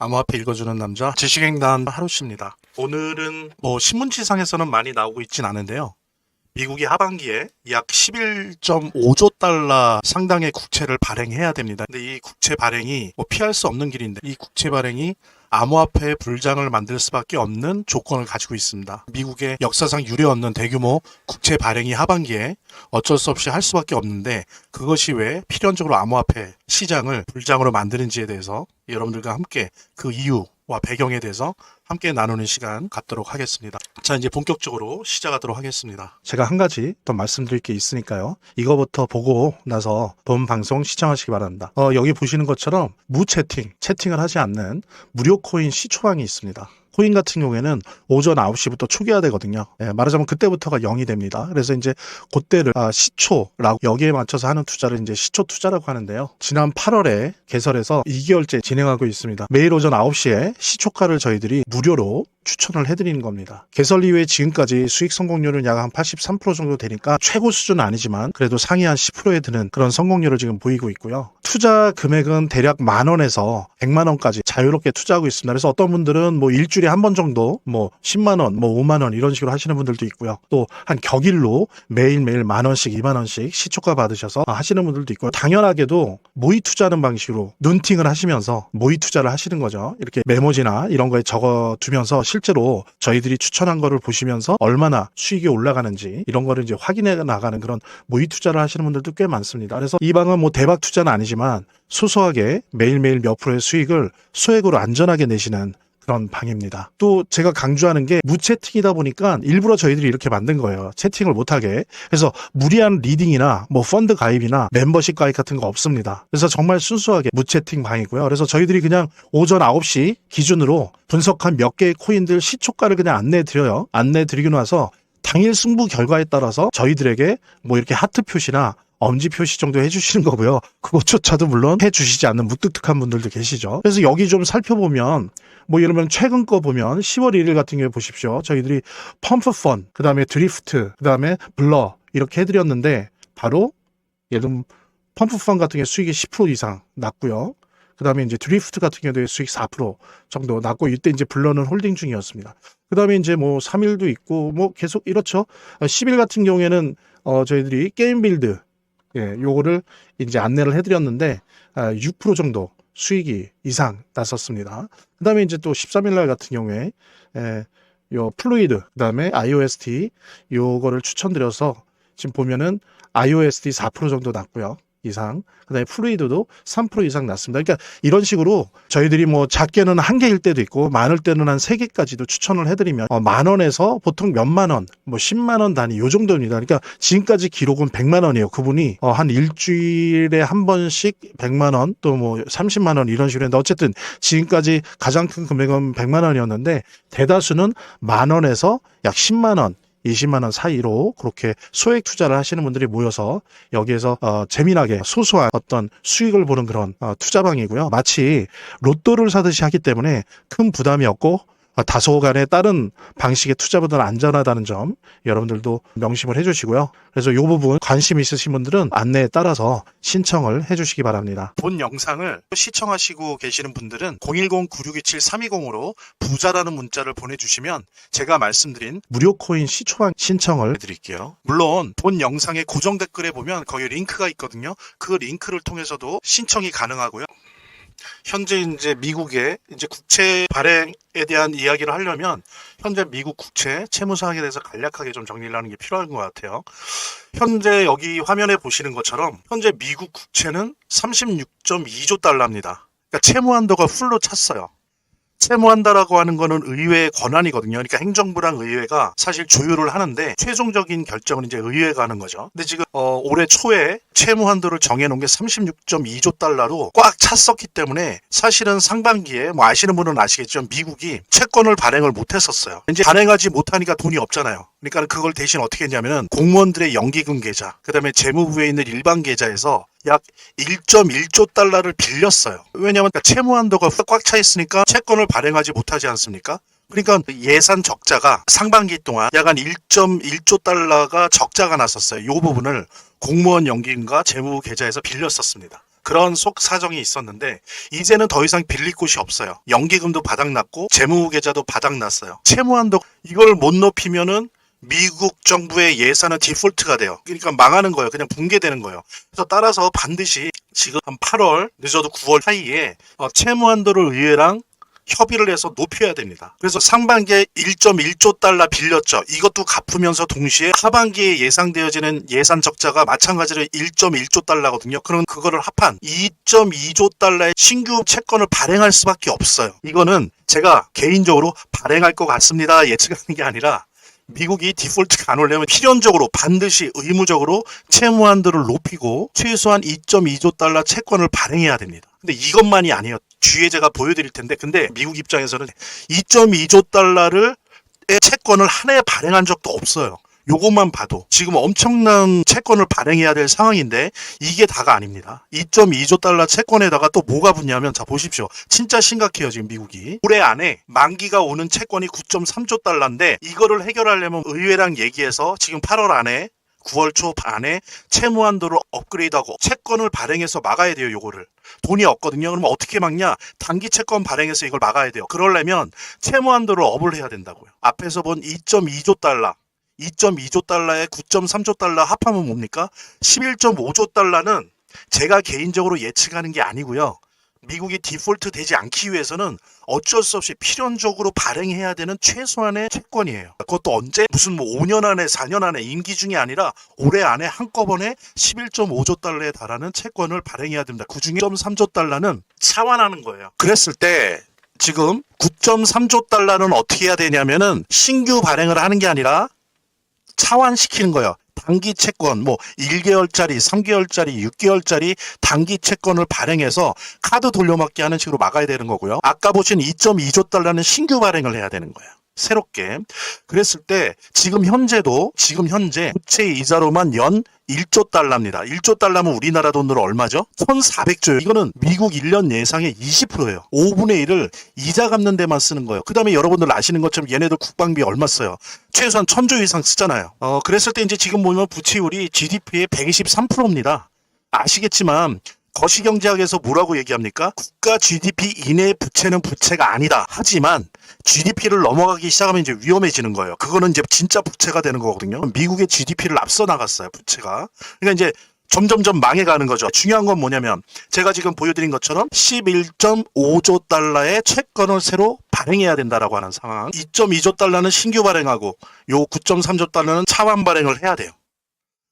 암호화폐 읽어주는 남자 지식행단 하루씨입니다. 오늘은 신문지상에서는 많이 나오고 있진 않은데요. 미국이 하반기에 약 11.5조 달러 상당의 국채를 발행해야 됩니다. 근데 이 국채 발행이 피할 수 없는 길인데 이 국채 발행이 암호화폐의 불장을 만들 수밖에 없는 조건을 가지고 있습니다. 미국의 역사상 유례없는 대규모 국채 발행이 하반기에 어쩔 수 없이 할 수밖에 없는데 그것이 왜 필연적으로 암호화폐 시장을 불장으로 만드는지에 대해서 여러분들과 함께 그 이유와 배경에 대해서 함께 나누는 시간 갖도록 하겠습니다. 자, 이제 본격적으로 시작하도록 하겠습니다. 제가 한 가지 더 말씀드릴 게 있으니까요. 이거부터 보고 나서 본 방송 시청하시기 바랍니다. 여기 보시는 것처럼 채팅을 하지 않는 무료 코인 시초방이 있습니다. 코인 같은 경우에는 오전 9시부터 초기화 되거든요. 말하자면 그때부터가 0이 됩니다. 그래서 이제 그때를 시초라고 여기에 맞춰서 하는 투자를 이제 시초 투자라고 하는데요. 지난 8월에 개설해서 2개월째 진행하고 있습니다. 매일 오전 9시에 시초가를 저희들이 무료로 추천을 해드리는 겁니다. 개설 이후에 지금까지 수익 성공률은 약 한 83% 정도 되니까 최고 수준은 아니지만 그래도 상위 한 10%에 드는 그런 성공률을 지금 보이고 있고요. 투자 금액은 대략 10,000원에서 1,000,000원까지 자유롭게 투자하고 있습니다. 그래서 어떤 분들은 일주일에 한 번 정도 10만원, 5만원 이런 식으로 하시는 분들도 있고요. 또 한 격일로 매일매일 10,000원씩, 20,000원씩 시초가 받으셔서 하시는 분들도 있고요. 당연하게도 모의 투자하는 방식으로 눈팅을 하시면서 모의 투자를 하시는 거죠. 이렇게 메모지나 이런 거에 적어 두면서 실제로 저희들이 추천한 거를 보시면서 얼마나 수익이 올라가는지 이런 거를 이제 확인해 나가는 그런 모의 투자를 하시는 분들도 꽤 많습니다. 그래서 이 방은 대박 투자는 아니지만 소소하게 매일매일 몇 프로의 수익을 소액으로 안전하게 내시는 그런 방입니다. 또 제가 강조하는 게 무채팅이다 보니까 일부러 저희들이 이렇게 만든 거예요. 채팅을 못하게. 그래서 무리한 리딩이나 펀드 가입이나 멤버십 가입 같은 거 없습니다. 그래서 정말 순수하게 무채팅 방이고요. 그래서 저희들이 그냥 오전 9시 기준으로 분석한 몇 개의 코인들 시초가를 그냥 안내해드려요. 안내해드리고 나서 당일 승부 결과에 따라서 저희들에게 이렇게 하트 표시나 엄지 표시 정도 해주시는 거고요. 그것조차도 물론 해주시지 않는 무뚝뚝한 분들도 계시죠. 그래서 여기 좀 살펴보면 예를 들면 최근 거 보면 10월 1일 같은 경우에 보십시오. 저희들이 펌프펀, 그 다음에 드리프트, 그 다음에 블러 이렇게 해드렸는데 바로 예를 들면 펌프펀 같은 경우에 수익이 10% 이상 났고요. 그 다음에 이제 드리프트 같은 경우에 수익 4% 정도 났고 이때 이제 블러는 홀딩 중이었습니다. 그 다음에 이제 3일도 있고 계속 이렇죠. 10일 같은 경우에는 저희들이 게임 빌드 요거를 이제 안내를 해드렸는데 6% 정도 수익이 이상 났었습니다. 그 다음에 이제 또 13일 날 같은 경우에 요 플루이드, 그 다음에 IOST 요거를 추천드려서 지금 보면은 IOST 4% 정도 났고요. 이상. 그 다음에 플루이드도 3% 이상 났습니다. 그러니까 이런 식으로 저희들이 작게는 1개일 때도 있고 많을 때는 한 3개까지도 추천을 해드리면 10,000원에서 보통 몇만 원, 10만 원 단위 요 정도입니다. 그러니까 지금까지 기록은 100만 원이에요. 그분이 한 일주일에 한 번씩 100만 원 또 30만 원 이런 식으로 했는데 어쨌든 지금까지 가장 큰 금액은 100만 원이었는데 대다수는 10,000원에서 약 10만 원 20만 원 사이로 그렇게 소액 투자를 하시는 분들이 모여서 여기에서 재미나게 소소한 어떤 수익을 보는 그런 투자방이고요. 마치 로또를 사듯이 하기 때문에 큰 부담이 없고 다소간의 다른 방식의 투자보다는 안전하다는 점 여러분들도 명심을 해주시고요. 그래서 이 부분 관심 있으신 분들은 안내에 따라서 신청을 해주시기 바랍니다. 본 영상을 시청하시고 계시는 분들은 010-9627-320으로 부자라는 문자를 보내주시면 제가 말씀드린 무료 코인 시초방 신청을 해드릴게요. 물론 본 영상의 고정 댓글에 보면 거기 링크가 있거든요. 그 링크를 통해서도 신청이 가능하고요. 현재 이제 미국의 국채 발행에 대한 이야기를 하려면 현재 미국 국채 채무 사항에 대해서 간략하게 좀 정리를 하는 게 필요한 것 같아요. 현재 여기 화면에 보시는 것처럼 현재 미국 국채는 36.2조 달러입니다. 그러니까 채무 한도가 풀로 찼어요. 채무한다라고 하는 거는 의회의 권한이거든요. 그러니까 행정부랑 의회가 사실 조율을 하는데 최종적인 결정은 이제 의회가 하는 거죠. 근데 지금 올해 초에 채무한도를 정해놓은 게 36.2조 달러로 꽉 찼었기 때문에 사실은 상반기에 아시는 분은 아시겠지만 미국이 채권을 발행을 못했었어요. 이제 발행하지 못하니까 돈이 없잖아요. 그러니까 그걸 대신 어떻게 했냐면은 공무원들의 연기금 계좌, 그 다음에 재무부에 있는 일반 계좌에서 약 1.1조 달러를 빌렸어요. 왜냐하면 채무 한도가 꽉 차 있으니까 채권을 발행하지 못하지 않습니까? 그러니까 예산 적자가 상반기 동안 약 한 1.1조 달러가 적자가 났었어요. 이 부분을 공무원 연기금과 재무 계좌에서 빌렸었습니다. 그런 속 사정이 있었는데 이제는 더 이상 빌릴 곳이 없어요. 연기금도 바닥났고 재무계좌도 바닥났어요. 채무한도 이걸 못 높이면은 미국 정부의 예산은 디폴트가 돼요. 그러니까 망하는 거예요. 그냥 붕괴되는 거예요. 그래서 따라서 반드시 지금 한 8월 늦어도 9월 사이에 채무한도를 의회랑 협의를 해서 높여야 됩니다. 그래서 상반기에 1.1조 달러 빌렸죠. 이것도 갚으면서 동시에 하반기에 예상되어지는 예산 적자가 마찬가지로 1.1조 달러거든요. 그럼 그거를 합한 2.2조 달러의 신규 채권을 발행할 수밖에 없어요. 이거는 제가 개인적으로 발행할 것 같습니다 예측하는 게 아니라 미국이 디폴트가 안 오려면 필연적으로 반드시 의무적으로 채무한도를 높이고 최소한 2.2조 달러 채권을 발행해야 됩니다. 근데 이것만이 아니에요. 뒤에 제가 보여드릴 텐데 근데 미국 입장에서는 2.2조 달러를 채권을 한 해에 발행한 적도 없어요. 요것만 봐도 지금 엄청난 채권을 발행해야 될 상황인데 이게 다가 아닙니다. 2.2조 달러 채권에다가 또 뭐가 붙냐면 자 보십시오. 진짜 심각해요 지금 미국이. 올해 안에 만기가 오는 채권이 9.3조 달러인데 이거를 해결하려면 의회랑 얘기해서 지금 8월 안에 9월 초 안에 채무한도를 업그레이드하고 채권을 발행해서 막아야 돼요. 요거를. 돈이 없거든요. 그러면 어떻게 막냐? 단기 채권 발행해서 이걸 막아야 돼요. 그러려면 채무한도를 업을 해야 된다고요. 앞에서 본 2.2조 달러 2.2조 달러에 9.3조 달러 합하면 뭡니까? 11.5조 달러는 제가 개인적으로 예측하는 게 아니고요. 미국이 디폴트 되지 않기 위해서는 어쩔 수 없이 필연적으로 발행해야 되는 최소한의 채권이에요. 그것도 언제? 무슨 뭐 5년 안에 4년 안에 임기 중이 아니라 올해 안에 한꺼번에 11.5조 달러에 달하는 채권을 발행해야 됩니다. 그중에 1.3조 달러는 차환하는 거예요. 그랬을 때 지금 9.3조 달러는 어떻게 해야 되냐면은 신규 발행을 하는 게 아니라 차환시키는 거예요. 단기 채권, 뭐 1개월짜리, 3개월짜리, 6개월짜리 단기 채권을 발행해서 카드 돌려막기 하는 식으로 막아야 되는 거고요. 아까 보신 2.2조 달러는 신규 발행을 해야 되는 거예요. 새롭게. 그랬을 때 지금 현재 부채 이자로만 연 1조 달러입니다. 1조 달러면 우리나라 돈으로 얼마죠? 1,400조예요. 이거는 미국 1년 예상의 20%예요. 5분의 1을 이자 갚는 데만 쓰는 거예요. 그 다음에 여러분들 아시는 것처럼 얘네들 국방비 얼마 써요? 최소한 1,000조 이상 쓰잖아요. 그랬을 때 이제 지금 보면 부채율이 GDP의 123%입니다. 아시겠지만 거시경제학에서 뭐라고 얘기합니까? 국가 GDP 이내의 부채는 부채가 아니다. 하지만 GDP를 넘어가기 시작하면 이제 위험해지는 거예요. 그거는 이제 진짜 부채가 되는 거거든요. 미국의 GDP를 앞서 나갔어요, 부채가. 그러니까 이제 점점점 망해가는 거죠. 중요한 건 뭐냐면 제가 지금 보여드린 것처럼 11.5조 달러의 채권을 새로 발행해야 된다라고 하는 상황. 2.2조 달러는 신규 발행하고 요 9.3조 달러는 차환 발행을 해야 돼요.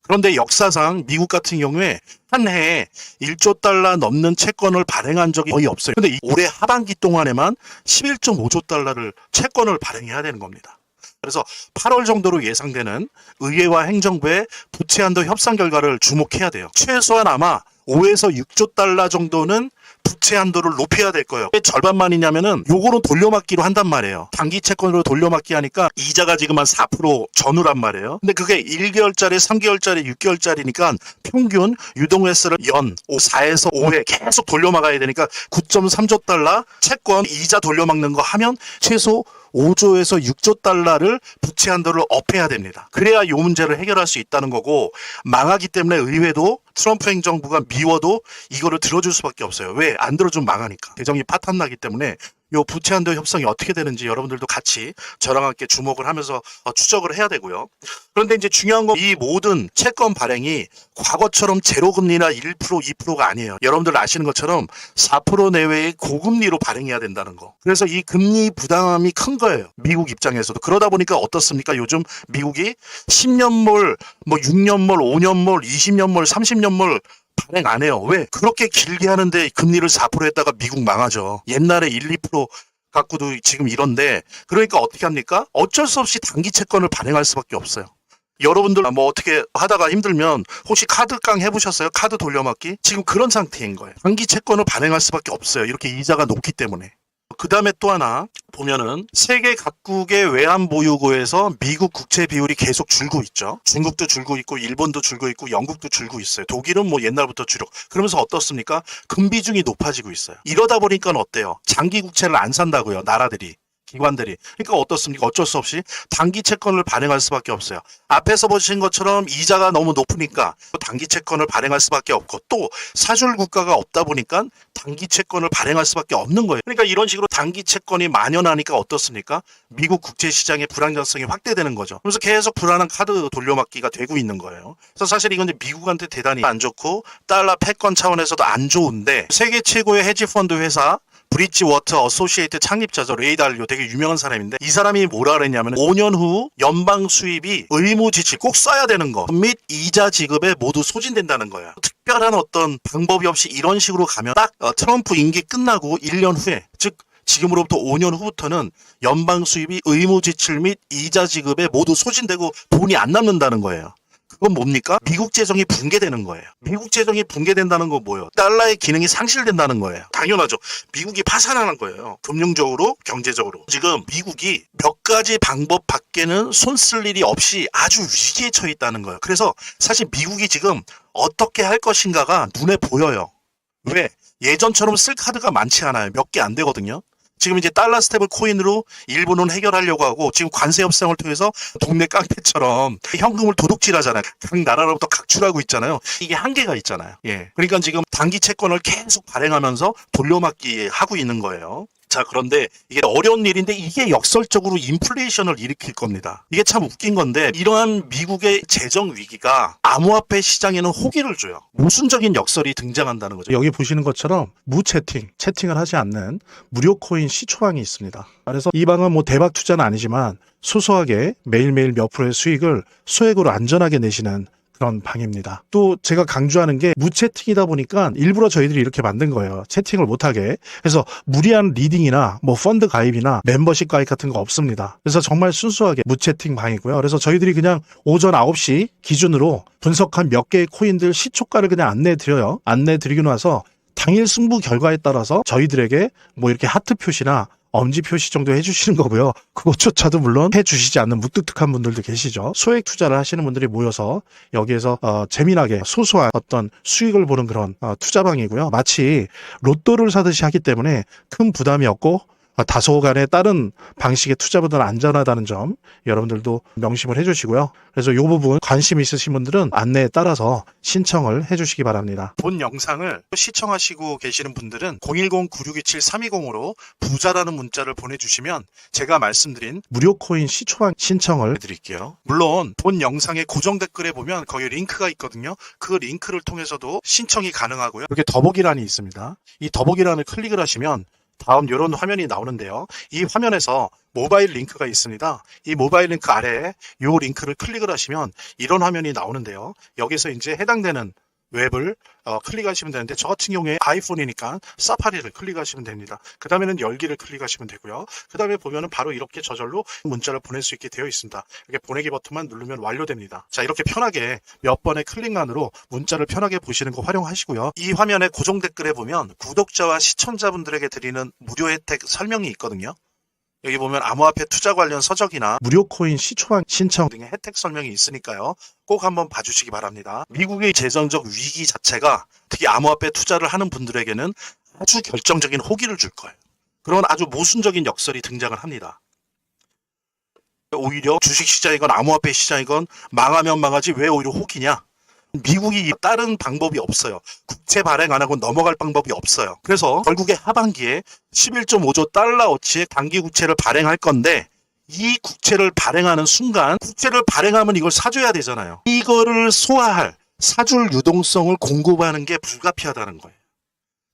그런데 역사상 미국 같은 경우에 한 해에 1조 달러 넘는 채권을 발행한 적이 거의 없어요. 근데 올해 하반기 동안에만 11.5조 달러를 채권을 발행해야 되는 겁니다. 그래서 8월 정도로 예상되는 의회와 행정부의 부채 한도 협상 결과를 주목해야 돼요. 최소한 아마 5에서 6조 달러 정도는 부채 한도를 높여야 될 거예요. 왜 절반만이냐면은 요거는 돌려막기로 한단 말이에요. 단기 채권으로 돌려막기 하니까 이자가 지금 한 4% 전후란 말이에요. 근데 그게 1개월짜리, 3개월짜리, 6개월짜리니까 평균 유동회수를 연 4에서 5회 계속 돌려막아야 되니까 9.3조 달러 채권 이자 돌려막는 거 하면 최소 5조에서 6조 달러를 부채 한도를 업해야 됩니다. 그래야 이 문제를 해결할 수 있다는 거고 망하기 때문에 의회도 트럼프 행정부가 미워도 이거를 들어줄 수밖에 없어요. 왜? 안 들어주면 망하니까. 재정이 파탄나기 때문에 요 부채 한도 협상이 어떻게 되는지 여러분들도 같이 저랑 함께 주목을 하면서 추적을 해야 되고요. 그런데 이제 중요한 건 이 모든 채권 발행이 과거처럼 제로금리나 1%, 2%가 아니에요. 여러분들 아시는 것처럼 4% 내외의 고금리로 발행해야 된다는 거. 그래서 이 금리 부담이 큰 거예요. 미국 입장에서도. 그러다 보니까 어떻습니까? 요즘 미국이 10년물, 뭐 6년물, 5년물, 20년물, 30년물 발행 안 해요. 왜? 그렇게 길게 하는데 금리를 4% 했다가 미국 망하죠. 옛날에 1, 2% 갖고도 지금 이런데 그러니까 어떻게 합니까? 어쩔 수 없이 단기 채권을 발행할 수밖에 없어요. 여러분들 뭐 어떻게 하다가 힘들면 혹시 카드깡 해보셨어요? 카드 돌려막기? 지금 그런 상태인 거예요. 단기 채권을 발행할 수밖에 없어요. 이렇게 이자가 높기 때문에. 그 다음에 또 하나 보면은 세계 각국의 외환 보유고에서 미국 국채 비율이 계속 줄고 있죠. 중국도 줄고 있고 일본도 줄고 있고 영국도 줄고 있어요. 독일은 뭐 옛날부터 줄고 그러면서 어떻습니까? 금비중이 높아지고 있어요. 이러다 보니까 어때요? 장기 국채를 안 산다고요. 나라들이. 기관들이. 그러니까 어떻습니까? 어쩔 수 없이 단기 채권을 발행할 수밖에 없어요. 앞에서 보신 것처럼 이자가 너무 높으니까 단기 채권을 발행할 수밖에 없고, 또 사줄 국가가 없다 보니까 단기 채권을 발행할 수밖에 없는 거예요. 그러니까 이런 식으로 단기 채권이 만연하니까 어떻습니까? 미국 국제 시장의 불안정성이 확대되는 거죠. 그래서 계속 불안한 카드 돌려막기가 되고 있는 거예요. 그래서 사실 이건 이제 미국한테 대단히 안 좋고 달러 패권 차원에서도 안 좋은데, 세계 최고의 헤지 펀드 회사 브릿지워터 어소시에이트 창립자죠. 레이 달리오, 되게 유명한 사람인데, 이 사람이 뭐라 그랬냐면 5년 후 연방 수입이 의무 지출 꼭 써야 되는 거 및 이자 지급에 모두 소진된다는 거예요. 특별한 어떤 방법이 없이 이런 식으로 가면 딱 트럼프 임기 끝나고 1년 후에, 즉 지금으로부터 5년 후부터는 연방 수입이 의무 지출 및 이자 지급에 모두 소진되고 돈이 안 남는다는 거예요. 그건 뭡니까? 미국 재정이 붕괴되는 거예요. 미국 재정이 붕괴된다는 건 뭐예요? 달러의 기능이 상실된다는 거예요. 당연하죠. 미국이 파산하는 거예요. 금융적으로, 경제적으로. 지금 미국이 몇 가지 방법 밖에는 손 쓸 일이 없이 아주 위기에 처해 있다는 거예요. 그래서 사실 미국이 지금 어떻게 할 것인가가 눈에 보여요. 왜? 예전처럼 쓸 카드가 많지 않아요. 몇 개 안 되거든요. 지금 이제 달러 스테이블 코인으로 일부는 해결하려고 하고, 지금 관세 협상을 통해서 동네 깡패처럼 현금을 도둑질하잖아요. 각 나라로부터 각출하고 있잖아요. 이게 한계가 있잖아요. 예. 그러니까 지금 단기 채권을 계속 발행하면서 돌려막기 하고 있는 거예요. 자, 그런데 이게 어려운 일인데 이게 역설적으로 인플레이션을 일으킬 겁니다. 이게 참 웃긴 건데, 이러한 미국의 재정 위기가 암호화폐 시장에는 호기를 줘요. 모순적인 역설이 등장한다는 거죠. 여기 보시는 것처럼 채팅을 하지 않는 무료 코인 시초방이 있습니다. 그래서 이 방은 뭐 대박 투자는 아니지만 소소하게 매일매일 몇 프로의 수익을 소액으로 안전하게 내시는 그런 방입니다. 또 제가 강조하는 게 무채팅이다 보니까 일부러 저희들이 이렇게 만든 거예요. 채팅을 못하게. 그래서 무리한 리딩이나 뭐 펀드 가입이나 멤버십 가입 같은 거 없습니다. 그래서 정말 순수하게 무채팅 방이고요. 그래서 저희들이 그냥 오전 9시 기준으로 분석한 몇 개의 코인들 시초가를 그냥 안내드려요. 안내드리고 나서 당일 승부 결과에 따라서 저희들에게 뭐 이렇게 하트 표시나 엄지 표시 정도 해주시는 거고요. 그것조차도 물론 해주시지 않는 무뚝뚝한 분들도 계시죠. 소액 투자를 하시는 분들이 모여서 여기에서 재미나게 소소한 어떤 수익을 보는 그런 투자방이고요. 마치 로또를 사듯이 하기 때문에 큰 부담이 없고 다소간의 다른 방식의 투자보다는 안전하다는 점 여러분들도 명심을 해주시고요. 그래서 이 부분 관심 있으신 분들은 안내에 따라서 신청을 해주시기 바랍니다. 본 영상을 시청하시고 계시는 분들은 010-9627-320으로 부자라는 문자를 보내주시면 제가 말씀드린 무료 코인 시초방 신청을 해드릴게요. 물론 본 영상의 고정 댓글에 보면 거기 링크가 있거든요. 그 링크를 통해서도 신청이 가능하고요. 이렇게 더보기란이 있습니다. 이 더보기란을 클릭을 하시면 다음 이런 화면이 나오는데요. 이 화면에서 모바일 링크가 있습니다. 이 모바일 링크 아래에 이 링크를 클릭을 하시면 이런 화면이 나오는데요. 여기서 이제 해당되는 웹을 클릭하시면 되는데, 저 같은 경우에 아이폰이니까 사파리를 클릭하시면 됩니다. 그 다음에는 열기를 클릭하시면 되고요. 그 다음에 보면은 바로 이렇게 저절로 문자를 보낼 수 있게 되어 있습니다. 이렇게 보내기 버튼만 누르면 완료됩니다. 자, 이렇게 편하게 몇 번의 클릭만으로 문자를 편하게 보시는 거 활용하시고요. 이 화면의 고정 댓글에 보면 구독자와 시청자분들에게 드리는 무료 혜택 설명이 있거든요. 여기 보면 암호화폐 투자 관련 서적이나 무료 코인 시초방 신청 등의 혜택 설명이 있으니까요. 꼭 한번 봐주시기 바랍니다. 미국의 재정적 위기 자체가 특히 암호화폐 투자를 하는 분들에게는 아주 결정적인 호기를 줄 거예요. 그런 아주 모순적인 역설이 등장을 합니다. 오히려 주식시장이건 암호화폐 시장이건 망하면 망하지 왜 오히려 호기냐? 미국이 다른 방법이 없어요. 국채 발행 안 하고 넘어갈 방법이 없어요. 그래서 결국에 하반기에 11.5조 달러어치의 단기 국채를 발행할 건데, 이 국채를 발행하는 순간 국채를 발행하면 이걸 사줘야 되잖아요. 이거를 소화할 사줄 유동성을 공급하는 게 불가피하다는 거예요.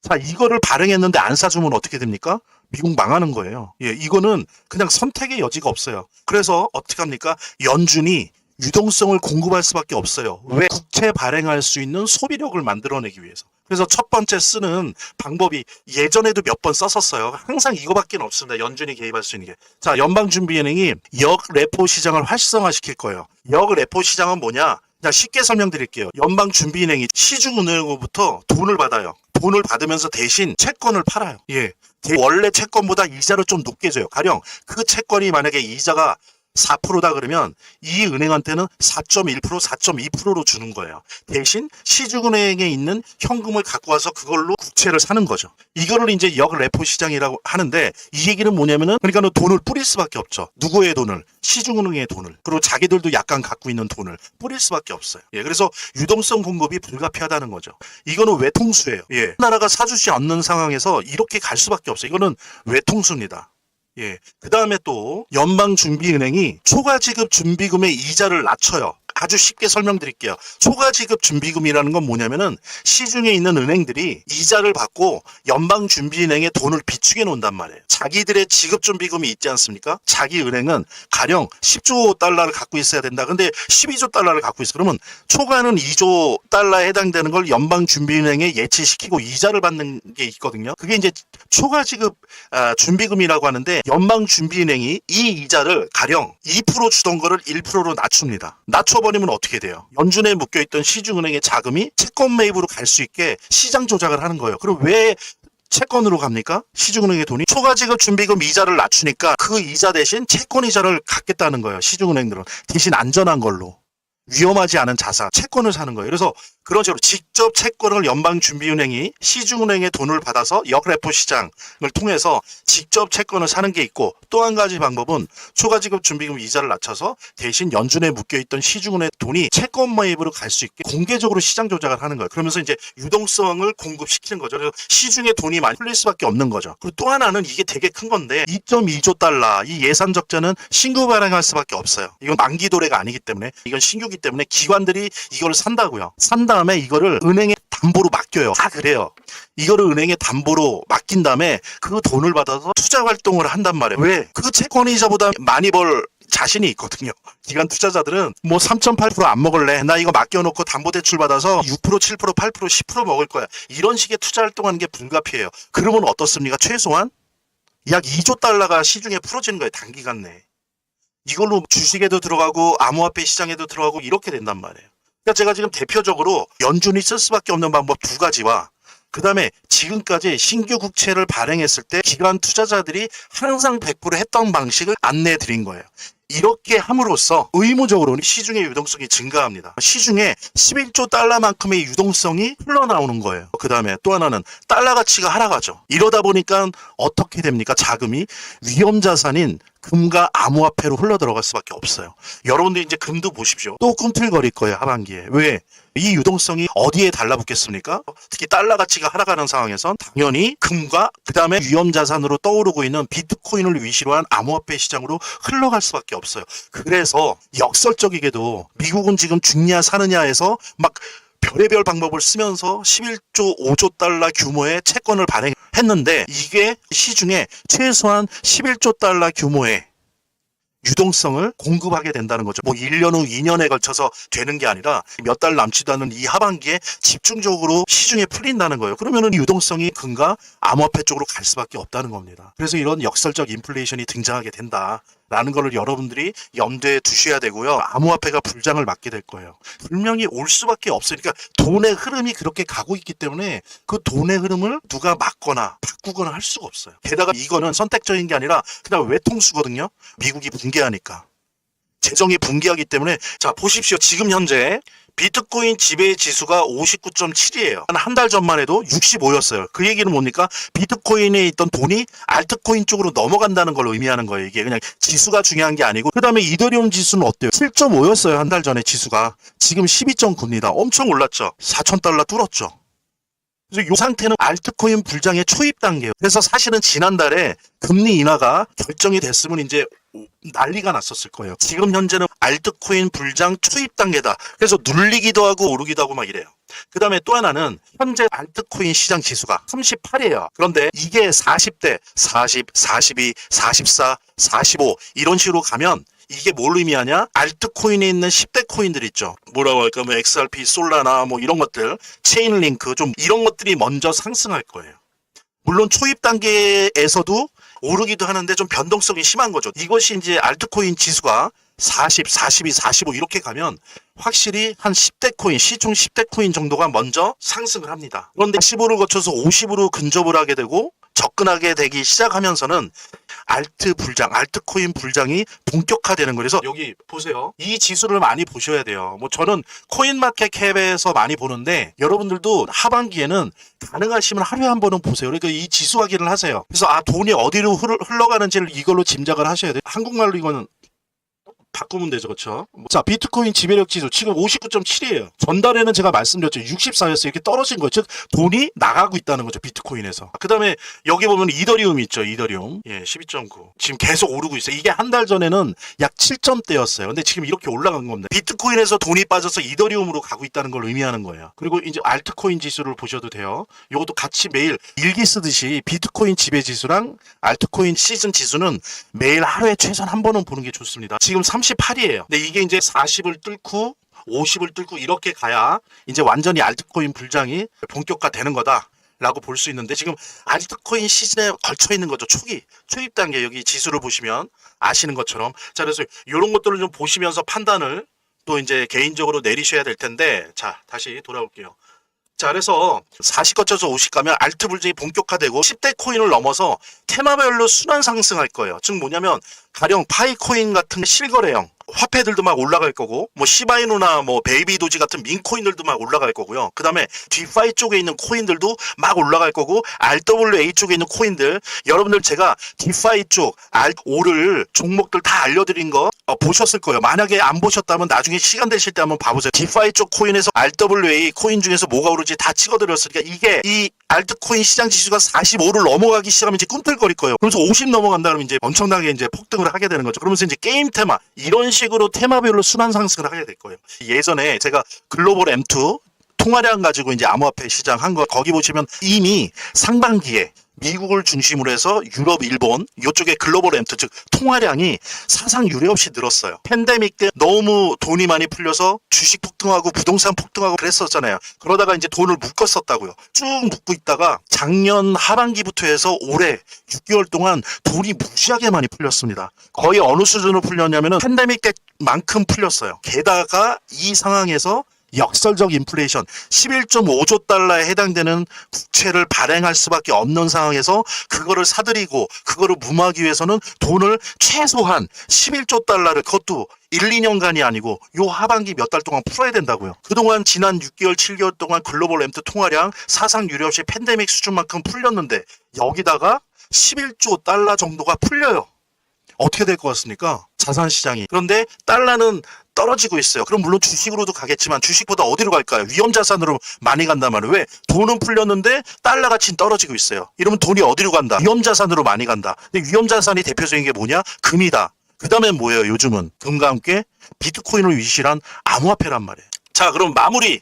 자, 이거를 발행했는데 안 사주면 어떻게 됩니까? 미국 망하는 거예요. 예, 이거는 그냥 선택의 여지가 없어요. 그래서 어떻게 합니까? 연준이 유동성을 공급할 수밖에 없어요. 왜? 국채 발행할 수 있는 소비력을 만들어내기 위해서. 그래서 첫 번째 쓰는 방법이 예전에도 몇 번 썼었어요. 항상 이거밖에 없습니다. 연준이 개입할 수 있는 게. 자, 연방준비은행이 역레포 시장을 활성화시킬 거예요. 역레포 시장은 뭐냐? 그냥 쉽게 설명드릴게요. 연방준비은행이 시중은행으로부터 돈을 받아요. 돈을 받으면서 대신 채권을 팔아요. 예. 원래 채권보다 이자를 좀 높게 줘요. 가령 그 채권이 만약에 이자가 5% 6%다. 그러면 그 채권을 5%에 팔아요. 5%에 팔면 그 채권을 6%에 팔면 6%의 이자를 받아요. 6%의 이자를 받으면 그 채권을 6%에 팔아요. 예. 4%다 그러면 이 은행한테는 4.1%, 4.2%로 주는 거예요. 대신 시중은행에 있는 현금을 갖고 와서 그걸로 국채를 사는 거죠. 이거를 이제 역레포 시장이라고 하는데 이 얘기는 뭐냐면은 그러니까 돈을 뿌릴 수밖에 없죠. 누구의 돈을? 시중은행의 돈을. 그리고 자기들도 약간 갖고 있는 돈을 뿌릴 수밖에 없어요. 예, 그래서 유동성 공급이 불가피하다는 거죠. 이거는 외통수예요. 예, 나라가 사주지 않는 상황에서 이렇게 갈 수밖에 없어요. 이거는 외통수입니다. 예. 그 다음에 또 연방준비은행이 초과지급 준비금의 이자를 낮춰요. 아주 쉽게 설명드릴게요. 초과지급 준비금이라는 건 뭐냐면은 시중에 있는 은행들이 이자를 받고 연방준비은행에 돈을 비축해 놓는단 말이에요. 자기들의 지급준비금이 있지 않습니까? 자기 은행은 가령 10조 달러를 갖고 있어야 된다. 근데 12조 달러를 갖고 있어. 그러면 초과는 2조 달러에 해당되는 걸 연방준비은행에 예치시키고 이자를 받는 게 있거든요. 그게 이제 초과지급 준비금이라고 하는데 연방준비은행이 이 이자를 가령 2% 주던 거를 1%로 낮춥니다. 낮춰버리면 어떻게 돼요? 연준에 묶여있던 시중은행의 자금이 채권 매입으로 갈 수 있게 시장 조작을 하는 거예요. 그럼 왜 채권으로 갑니까? 시중은행의 돈이 초과지급 준비금 이자를 낮추니까 그 이자 대신 채권 이자를 갖겠다는 거예요. 시중은행들은 대신 안전한 걸로. 위험하지 않은 자산, 채권을 사는 거예요. 그래서 그런 식으로 직접 채권을 연방준비은행이 시중은행의 돈을 받아서 역레포 시장을 통해서 직접 채권을 사는 게 있고 또 한 가지 방법은 초과지급 준비금 이자를 낮춰서 대신 연준에 묶여있던 시중은행 돈이 채권 매입으로 갈 수 있게 공개적으로 시장 조작을 하는 거예요. 그러면서 이제 유동성을 공급시키는 거죠. 그래서 시중에 돈이 많이 풀릴 수밖에 없는 거죠. 그리고 또 하나는 이게 되게 큰 건데 2.2조 달러 이 예산 적자는 신규 발행할 수밖에 없어요. 이건 만기 도래가 아니기 때문에 이건 신규 때문에 기관들이 이거를 산다고요. 산 다음에 이거를 은행에 담보로 맡겨요. 다 그래요. 이거를 은행에 담보로 맡긴 다음에 그 돈을 받아서 투자 활동을 한단 말이에요. 왜? 그 채권 이자보다 많이 벌 자신이 있거든요. 기관 투자자들은 뭐 3.8% 안 먹을래. 나 이거 맡겨놓고 담보대출 받아서 6%, 7%, 8%, 10% 먹을 거야. 이런 식의 투자 활동하는 게 불가피해요. 그러면 어떻습니까? 최소한 약 2조 달러가 시중에 풀어지는 거예요. 단기간 내에. 이걸로 주식에도 들어가고 암호화폐 시장에도 들어가고 이렇게 된단 말이에요. 그러니까 제가 지금 대표적으로 연준이 쓸 수밖에 없는 방법 두 가지와 그 다음에 지금까지 신규 국채를 발행했을 때 기관 투자자들이 항상 100% 했던 방식을 안내해 드린 거예요. 이렇게 함으로써 의무적으로 시중의 유동성이 증가합니다. 시중에 11조 달러만큼의 유동성이 흘러나오는 거예요. 그 다음에 또 하나는 달러 가치가 하락하죠. 이러다 보니까 어떻게 됩니까? 자금이 위험자산인 금과 암호화폐로 흘러들어갈 수밖에 없어요. 여러분들 이제 금도 보십시오. 또 꿈틀거릴 거예요. 하반기에. 왜? 이 유동성이 어디에 달라붙겠습니까? 특히 달러 가치가 하락하는 상황에선 당연히 금과 그 다음에 위험자산으로 떠오르고 있는 비트코인을 위시로 한 암호화폐 시장으로 흘러갈 수밖에 없어요. 그래서 역설적이게도 미국은 지금 죽냐 사느냐에서 막 별의별 방법을 쓰면서 11조 5조 달러 규모의 채권을 발행했는데 이게 시중에 최소한 11조 달러 규모의 유동성을 공급하게 된다는 거죠. 뭐 1년 후 2년에 걸쳐서 되는 게 아니라 몇 달 남지도 않은 이 하반기에 집중적으로 시중에 풀린다는 거예요. 그러면은 유동성이 금과 암호화폐 쪽으로 갈 수밖에 없다는 겁니다. 그래서 이런 역설적 인플레이션이 등장하게 된다라는 거를 여러분들이 염두에 두셔야 되고요. 암호화폐가 불장을 맞게 될 거예요. 분명히 올 수밖에 없으니까 돈의 흐름이 그렇게 가고 있기 때문에 그 돈의 흐름을 누가 막거나 바꾸거나 할 수가 없어요. 게다가 이거는 선택적인 게 아니라 그냥 외통수거든요. 미국이 붕괴하니까. 재정이 붕괴하기 때문에 자 보십시오. 지금 현재 비트코인 지배 지수가 59.7이에요. 한 달 전만 해도 65였어요. 그 얘기는 뭡니까? 비트코인에 있던 돈이 알트코인 쪽으로 넘어간다는 걸 의미하는 거예요. 이게 그냥 지수가 중요한 게 아니고. 그 다음에 이더리움 지수는 어때요? 7.5였어요. 한 달 전에 지수가. 지금 12.9입니다. 엄청 올랐죠. 4,000달러 뚫었죠. 그래서 이 상태는 알트코인 불장의 초입 단계예요. 그래서 사실은 지난달에 금리 인하가 결정이 됐으면 이제 난리가 났었을 거예요. 지금 현재는 알트코인 불장 초입 단계다. 그래서 눌리기도 하고 오르기도 하고 막 이래요. 그 다음에 또 하나는 현재 알트코인 시장 지수가 38이에요. 그런데 이게 40대, 40, 42, 44, 45 이런 식으로 가면 이게 뭘 의미하냐? 알트코인에 있는 10대 코인들 있죠. 뭐라고 할까? 뭐 XRP, 솔라나 뭐 이런 것들, 체인링크 좀 이런 것들이 먼저 상승할 거예요. 물론 초입 단계에서도 오르기도 하는데 좀 변동성이 심한 거죠. 이것이 이제 알트코인 지수가 40, 42, 45 이렇게 가면 확실히 한 10대 코인, 시총 10대 코인 정도가 먼저 상승을 합니다. 그런데 15를 거쳐서 50으로 근접을 하게 되고 접근하게 되기 시작하면서는 알트코인 불장이 본격화되는 거예요. 그래서 여기 보세요. 이 지수를 많이 보셔야 돼요. 뭐 저는 코인마켓캡에서 많이 보는데 여러분들도 하반기에는 가능하시면 하루에 한 번은 보세요. 그러니까 이 지수 확인을 하세요. 그래서 돈이 어디로 흘러가는지를 이걸로 짐작을 하셔야 돼요. 한국말로 이거는 바꾸면 되죠. 그렇죠? 자, 비트코인 지배력 지수 지금 59.7이에요. 전달에는 제가 말씀드렸죠. 64였어요. 이렇게 떨어진 거예요. 즉 돈이 나가고 있다는 거죠. 비트코인에서. 그다음에 여기 보면 이더리움 있죠. 이더리움. 예, 12.9. 지금 계속 오르고 있어요. 이게 한 달 전에는 약 7점대였어요. 근데 지금 이렇게 올라간 겁니다. 비트코인에서 돈이 빠져서 이더리움으로 가고 있다는 걸 의미하는 거예요. 그리고 이제 알트코인 지수를 보셔도 돼요. 이것도 같이 매일 일기 쓰듯이 비트코인 지배 지수랑 알트코인 시즌 지수는 매일 하루에 최소한 한 번은 보는 게 좋습니다. 지금 38이에요. 근데 이게 이제 40을 뚫고 50을 뚫고 이렇게 가야 이제 완전히 알트코인 불장이 본격화되는 거다라고 볼 수 있는데 지금 알트코인 시즌에 걸쳐 있는 거죠. 초입 단계 여기 지수를 보시면 아시는 것처럼 자 그래서 이런 것들을 좀 보시면서 판단을 또 이제 개인적으로 내리셔야 될 텐데 자 다시 돌아올게요. 자 그래서 40 거쳐서 50 가면 알트 불장이 본격화되고 10대 코인을 넘어서 테마별로 순환 상승할 거예요. 즉 뭐냐면 가령 파이코인 같은 실거래형 화폐들도 막 올라갈 거고 뭐 시바이누나 뭐 베이비 도지 같은 민코인들도 막 올라갈 거고요. 그 다음에 디파이 쪽에 있는 코인들도 막 올라갈 거고 RWA 쪽에 있는 코인들 여러분들 제가 디파이 쪽 오를 종목들 다 알려드린 거 보셨을 거예요. 만약에 안 보셨다면 나중에 시간 되실 때 한번 봐보세요. 디파이 쪽 코인에서 RWA 코인 중에서 뭐가 오르지 다 찍어드렸으니까 이게 이 알트코인 시장 지수가 45를 넘어가기 시작하면 이제 꿈틀거릴 거예요. 그러면서 50 넘어간다 그러면 이제 엄청나게 이제 폭등을 하게 되는 거죠. 그러면서 이제 게임 테마 이런 식으로 테마별로 순환 상승을 하게 될 거예요. 예전에 제가 글로벌 M2 통화량 가지고 이제 암호화폐 시장 한 거 거기 보시면 이미 상반기에 미국을 중심으로 해서 유럽, 일본 이쪽에 글로벌 M2 즉 통화량이 사상 유례 없이 늘었어요. 팬데믹 때 너무 돈이 많이 풀려서 주식 폭등하고 부동산 폭등하고 그랬었잖아요. 그러다가 이제 돈을 묶었었다고요. 쭉 묶고 있다가 작년 하반기부터 해서 올해 6개월 동안 돈이 무지하게 많이 풀렸습니다. 거의 어느 수준으로 풀렸냐면은 팬데믹 때만큼 풀렸어요. 게다가 이 상황에서 역설적 인플레이션 11.5조 달러에 해당되는 국채를 발행할 수밖에 없는 상황에서 그거를 사들이고 그거를 무마하기 위해서는 돈을 최소한 11조 달러를 그것도 1, 2년간이 아니고 요 하반기 몇 달 동안 풀어야 된다고요. 그동안 지난 6개월, 7개월 동안 글로벌 M2 통화량 사상 유례 없이 팬데믹 수준만큼 풀렸는데 여기다가 11조 달러 정도가 풀려요. 어떻게 될 것 같습니까? 자산시장이. 그런데 달러는 떨어지고 있어요. 그럼 물론 주식으로도 가겠지만 주식보다 어디로 갈까요? 위험자산으로 많이 간단 말이에요. 왜? 돈은 풀렸는데 달러 가치는 떨어지고 있어요. 이러면 돈이 어디로 간다? 위험자산으로 많이 간다. 근데 위험자산이 대표적인 게 뭐냐? 금이다. 그 다음에 뭐예요? 요즘은 금과 함께 비트코인을 위시한 암호화폐란 말이에요. 자 그럼 마무리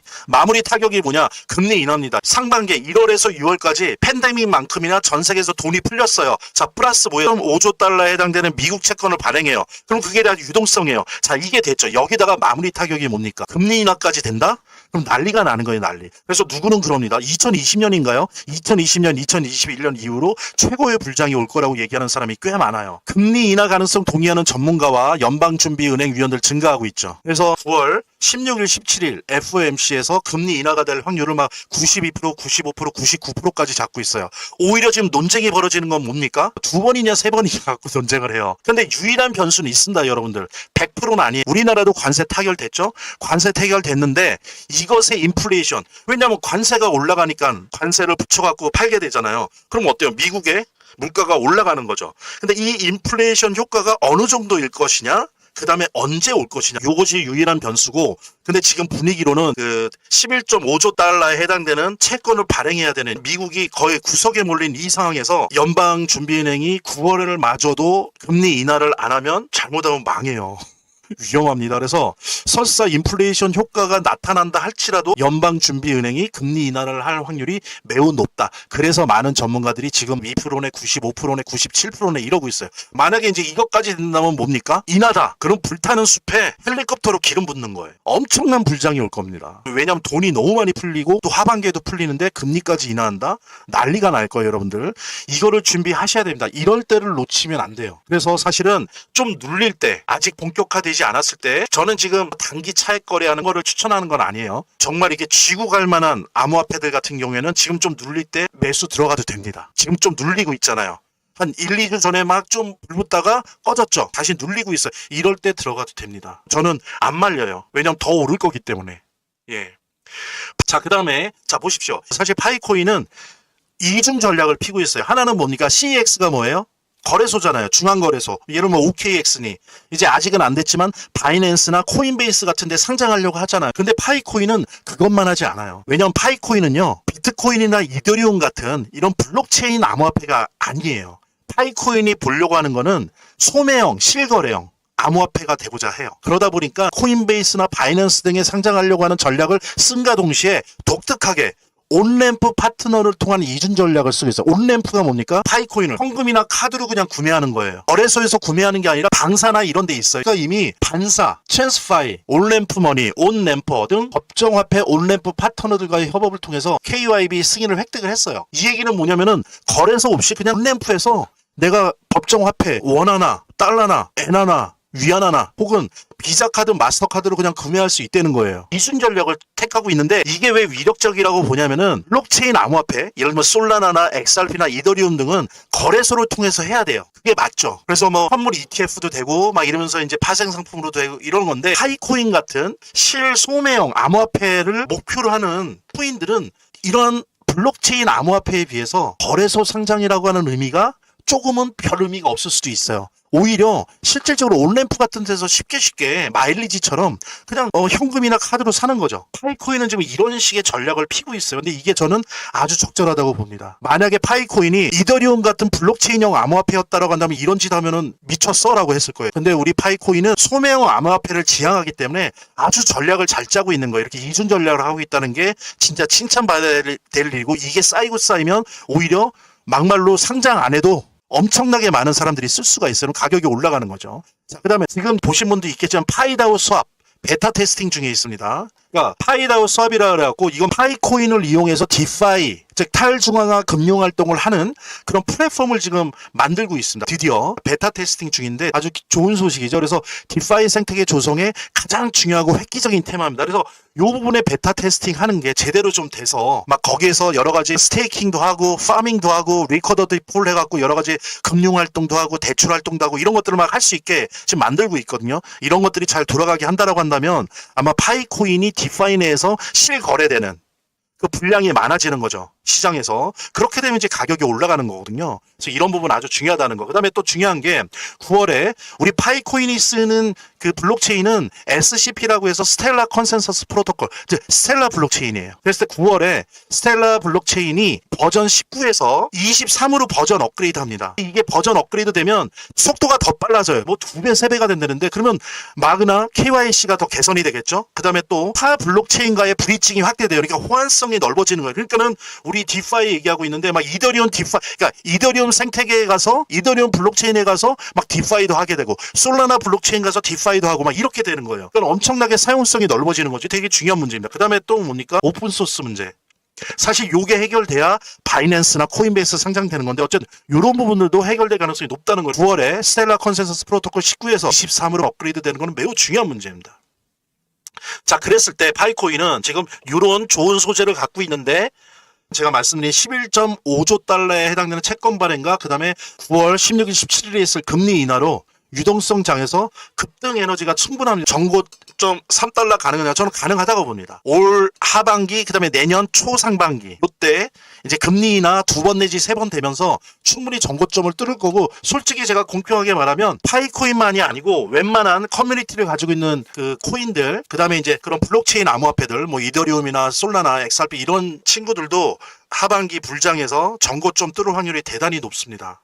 타격이 뭐냐 금리 인하입니다. 상반기 1월에서 6월까지 팬데믹만큼이나 전 세계에서 돈이 풀렸어요. 자 플러스 뭐예요? 5조 달러에 해당되는 미국 채권을 발행해요. 그럼 그게 다 유동성이에요. 자 이게 됐죠. 여기다가 마무리 타격이 뭡니까? 금리 인하까지 된다? 그럼 난리가 나는 거예요. 난리. 그래서 누구는 그럽니다. 2020년인가요? 2020년 2021년 이후로 최고의 불장이 올 거라고 얘기하는 사람이 꽤 많아요. 금리 인하 가능성 동의하는 전문가와 연방준비은행 위원들 증가하고 있죠. 그래서 9월 16일, 17일 FOMC에서 금리 인하가 될 확률을 막 92%, 95%, 99%까지 잡고 있어요. 오히려 지금 논쟁이 벌어지는 건 뭡니까? 2번이냐 3번이냐 갖고 논쟁을 해요. 근데 유일한 변수는 있습니다, 여러분들. 100%는 아니에요. 우리나라도 관세 타결됐죠? 관세 타결됐는데 이것의 인플레이션. 왜냐하면 관세가 올라가니까 관세를 붙여갖고 팔게 되잖아요. 그럼 어때요? 미국의 물가가 올라가는 거죠. 근데 이 인플레이션 효과가 어느 정도일 것이냐? 그 다음에 언제 올 것이냐 요것이 유일한 변수고 근데 지금 분위기로는 그 11.5조 달러에 해당되는 채권을 발행해야 되는 미국이 거의 구석에 몰린 이 상황에서 연방준비은행이 9월을 마저도 금리 인하를 안 하면 잘못하면 망해요. 위험합니다. 그래서 설사 인플레이션 효과가 나타난다 할지라도 연방준비은행이 금리 인하를 할 확률이 매우 높다. 그래서 많은 전문가들이 지금 2%네 95%네 97%네 이러고 있어요. 만약에 이제 이것까지 된다면 뭡니까? 인하다. 그럼 불타는 숲에 헬리콥터로 기름 붓는 거예요. 엄청난 불장이 올 겁니다. 왜냐하면 돈이 너무 많이 풀리고 또 하반기에도 풀리는데 금리까지 인하한다? 난리가 날 거예요, 여러분들. 이거를 준비하셔야 됩니다. 이럴 때를 놓치면 안 돼요. 그래서 사실은 좀 눌릴 때 아직 본격화되지 않았을 때 저는 지금 단기 차익 거래하는 거를 추천하는 건 아니에요. 정말 이게 쥐고 갈 만한 암호화폐들 같은 경우에는 지금 좀 눌릴 때 매수 들어가도 됩니다. 지금 좀 눌리고 있잖아요. 한 1, 2주 전에 막 좀 불붙다가 꺼졌죠. 다시 눌리고 있어요. 이럴 때 들어가도 됩니다. 저는 안 말려요. 왜냐면 더 오를 거기 때문에. 예. 자, 그 다음에 자 보십시오. 사실 파이코인은 이중 전략을 피고 있어요. 하나는 뭡니까? CEX가 뭐예요? 거래소잖아요. 중앙거래소. 예를 들면 OKX니 이제 아직은 안 됐지만 바이낸스나 코인베이스 같은 데 상장하려고 하잖아요. 근데 파이코인은 그것만 하지 않아요. 왜냐면 파이코인은요. 비트코인이나 이더리움 같은 이런 블록체인 암호화폐가 아니에요. 파이코인이 보려고 하는 거는 소매형, 실거래형 암호화폐가 되고자 해요. 그러다 보니까 코인베이스나 바이낸스 등에 상장하려고 하는 전략을 쓴과 동시에 독특하게 온램프 파트너를 통한 이중 전략을 쓰고 있어요. 온램프가 뭡니까? 파이코인을 현금이나 카드로 그냥 구매하는 거예요. 거래소에서 구매하는 게 아니라 방사나 이런 데 있어요. 그러니까 이미 반사, 트랜스파이, 온램프 머니, 온램퍼 등 법정화폐 온램프 파트너들과의 협업을 통해서 KYB 승인을 획득을 했어요. 이 얘기는 뭐냐면은 거래소 없이 그냥 온램프에서 내가 법정화폐 원화나 달러나 엔화나 위안화나 혹은 비자카드, 마스터카드로 그냥 구매할 수 있다는 거예요. 이순 전략을 택하고 있는데 이게 왜 위력적이라고 보냐면은 블록체인 암호화폐, 예를 들면 솔라나나 XRP나 이더리움 등은 거래소를 통해서 해야 돼요. 그게 맞죠. 그래서 뭐 선물 ETF도 되고 막 이러면서 이제 파생 상품으로 되고 이런 건데 파이코인 같은 실소매형 암호화폐를 목표로 하는 코인들은 이런 블록체인 암호화폐에 비해서 거래소 상장이라고 하는 의미가 조금은 별 의미가 없을 수도 있어요. 오히려 실질적으로 온램프 같은 데서 쉽게 마일리지처럼 그냥 현금이나 카드로 사는 거죠. 파이코인은 지금 이런 식의 전략을 피고 있어요. 근데 이게 저는 아주 적절하다고 봅니다. 만약에 파이코인이 이더리움 같은 블록체인형 암호화폐였다라고 한다면 이런 짓 하면은 미쳤어라고 했을 거예요. 근데 우리 파이코인은 소매형 암호화폐를 지향하기 때문에 아주 전략을 잘 짜고 있는 거예요. 이렇게 이중 전략을 하고 있다는 게 진짜 칭찬받아야 될 일이고 이게 쌓이고 쌓이면 오히려 막말로 상장 안 해도 엄청나게 많은 사람들이 쓸 수가 있어요. 가격이 올라가는 거죠. 자, 그 다음에 지금 보신 분도 있겠지만 파이다오 스왑 베타 테스팅 중에 있습니다. 그러니까 파이다오 스왑이라 그래갖고 이건 파이코인을 이용해서 디파이 즉 탈중앙화 금융활동을 하는 그런 플랫폼을 지금 만들고 있습니다. 드디어 베타 테스팅 중인데 아주 좋은 소식이죠. 그래서 디파이 생태계 조성에 가장 중요하고 획기적인 테마입니다. 그래서 이 부분에 베타 테스팅 하는 게 제대로 좀 돼서 막 거기에서 여러 가지 스테이킹도 하고 파밍도 하고 리커더도 폴 해갖고 여러 가지 금융활동도 하고 대출활동도 하고 이런 것들을 막 할 수 있게 지금 만들고 있거든요. 이런 것들이 잘 돌아가게 한다라고 한다면 아마 파이코인이 디파이 내에서 실거래되는 그 분량이 많아지는 거죠. 시장에서. 그렇게 되면 이제 가격이 올라가는 거거든요. 그래서 이런 부분 아주 중요하다는 거. 그 다음에 또 중요한 게 9월에 우리 파이코인이 쓰는 그 블록체인은 SCP라고 해서 스텔라 컨센서스 프로토콜, 즉 스텔라 블록체인이에요. 그래서 9월에 스텔라 블록체인이 버전 19에서 23으로 버전 업그레이드 합니다. 이게 버전 업그레이드 되면 속도가 더 빨라져요. 뭐 2배, 3배가 된다는데 그러면 마그나 KYC가 더 개선이 되겠죠. 그 다음에 또 타 블록체인과의 브리징이 확대돼요. 그러니까 호환성이 넓어지는 거예요. 그러니까는 우리 디파이 얘기하고 있는데 막 이더리움 디파이, 그러니까 이더리움 생태계에 가서 이더리움 블록체인에 가서 막 디파이도 하게 되고 솔라나 블록체인 가서 디파이도 하고 막 이렇게 되는 거예요. 그러니까 엄청나게 사용성이 넓어지는 거지. 되게 중요한 문제입니다. 그 다음에 또 뭡니까? 오픈소스 문제. 사실 요게 해결돼야 바이낸스나 코인베이스 상장되는 건데 어쨌든 이런 부분들도 해결될 가능성이 높다는 거예요. 9월에 스텔라 컨센서스 프로토콜 19에서 23으로 업그레이드 되는 거는 매우 중요한 문제입니다. 자, 그랬을 때 파이코인은 지금 이런 좋은 소재를 갖고 있는데 제가 말씀드린 11.5조 달러에 해당되는 채권 발행과 그 다음에 9월 16일, 17일에 있을 금리 인하로 유동성 장에서 급등 에너지가 충분합니다. 전고점 3달러 가능하냐? 저는 가능하다고 봅니다. 올 하반기, 그 다음에 내년 초상반기 이때 이제 금리 인하 2번 내지 3번 되면서 충분히 전고점을 뚫을 거고 솔직히 제가 공평하게 말하면 파이코인만이 아니고 웬만한 커뮤니티를 가지고 있는 그 코인들 그 다음에 이제 그런 블록체인 암호화폐들 뭐 이더리움이나 솔라나 XRP 이런 친구들도 하반기 불장에서 전고점 뚫을 확률이 대단히 높습니다.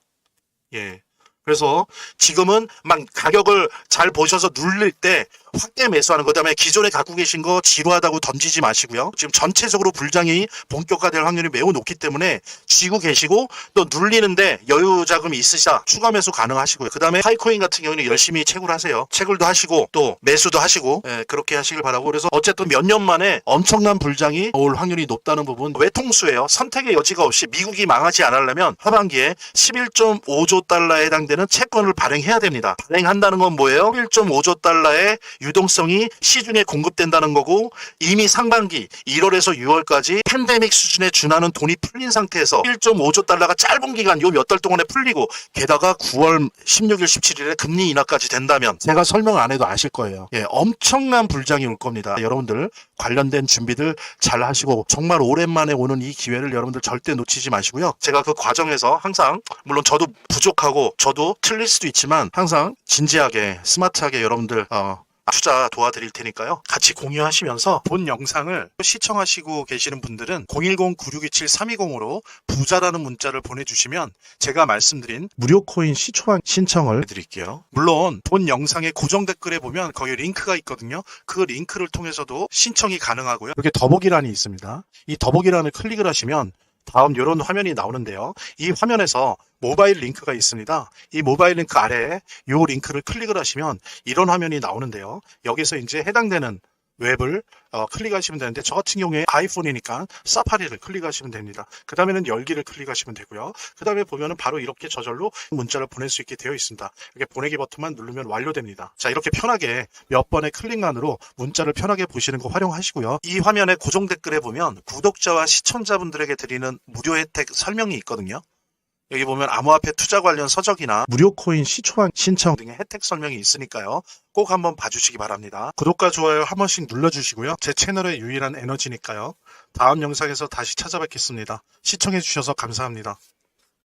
예. 그래서 지금은 막 가격을 잘 보셔서 누릴 때 확대 매수하는 거, 그다음에 기존에 갖고 계신 거 지루하다고 던지지 마시고요. 지금 전체적으로 불장이 본격화될 확률이 매우 높기 때문에 쥐고 계시고 또 눌리는데 여유 자금이 있으시다 추가 매수 가능하시고요. 그다음에 파이코인 같은 경우는 열심히 채굴 하세요. 채굴도 하시고 또 매수도 하시고 그렇게 하시길 바라고 그래서 어쨌든 몇 년 만에 엄청난 불장이 올 확률이 높다는 부분 외통수예요. 선택의 여지가 없이 미국이 망하지 않으려면 하반기에 11.5조 달러에 해당되는 채권을 발행해야 됩니다. 발행한다는 건 뭐예요? 1.5조 달러의 유동성이 시중에 공급된다는 거고, 이미 상반기 1월에서 6월까지 팬데믹 수준에 준하는 돈이 풀린 상태에서 1.5조 달러가 짧은 기간 요 몇 달 동안에 풀리고, 게다가 9월 16일 17일에 금리 인하까지 된다면 제가 설명 안 해도 아실 거예요. 예, 엄청난 불장이 올 겁니다. 여러분들 관련된 준비들 잘 하시고, 정말 오랜만에 오는 이 기회를 여러분들 절대 놓치지 마시고요. 제가 그 과정에서 항상, 물론 저도 부족하고 저도 틀릴 수도 있지만 항상 진지하게 스마트하게 여러분들 투자 도와드릴 테니까요. 같이 공유하시면서 본 영상을 시청하시고 계시는 분들은 010-9627-320으로 부자라는 문자를 보내주시면 제가 말씀드린 무료 코인 시초방 신청을 해드릴게요. 물론 본 영상의 고정 댓글에 보면 거기 링크가 있거든요. 그 링크를 통해서도 신청이 가능하고요. 이렇게 더보기란이 있습니다. 이 더보기란을 클릭을 하시면 다음 이런 화면이 나오는데요. 이 화면에서 모바일 링크가 있습니다. 이 모바일 링크 아래에 이 링크를 클릭을 하시면 이런 화면이 나오는데요. 여기서 이제 해당되는 웹을 클릭하시면 되는데, 저 같은 경우에 아이폰이니까 사파리를 클릭하시면 됩니다. 그 다음에는 열기를 클릭하시면 되고요. 그 다음에 보면은 바로 이렇게 저절로 문자를 보낼 수 있게 되어 있습니다. 이렇게 보내기 버튼만 누르면 완료됩니다. 자, 이렇게 편하게 몇 번의 클릭만으로 문자를 편하게 보시는 거 활용하시고요. 이 화면의 고정 댓글에 보면 구독자와 시청자분들에게 드리는 무료 혜택 설명이 있거든요. 여기 보면 암호화폐 투자 관련 서적이나 무료 코인 시초방 신청 등의 혜택 설명이 있으니까요. 꼭 한번 봐주시기 바랍니다. 구독과 좋아요 한 번씩 눌러주시고요. 제 채널의 유일한 에너지니까요. 다음 영상에서 다시 찾아뵙겠습니다. 시청해주셔서 감사합니다.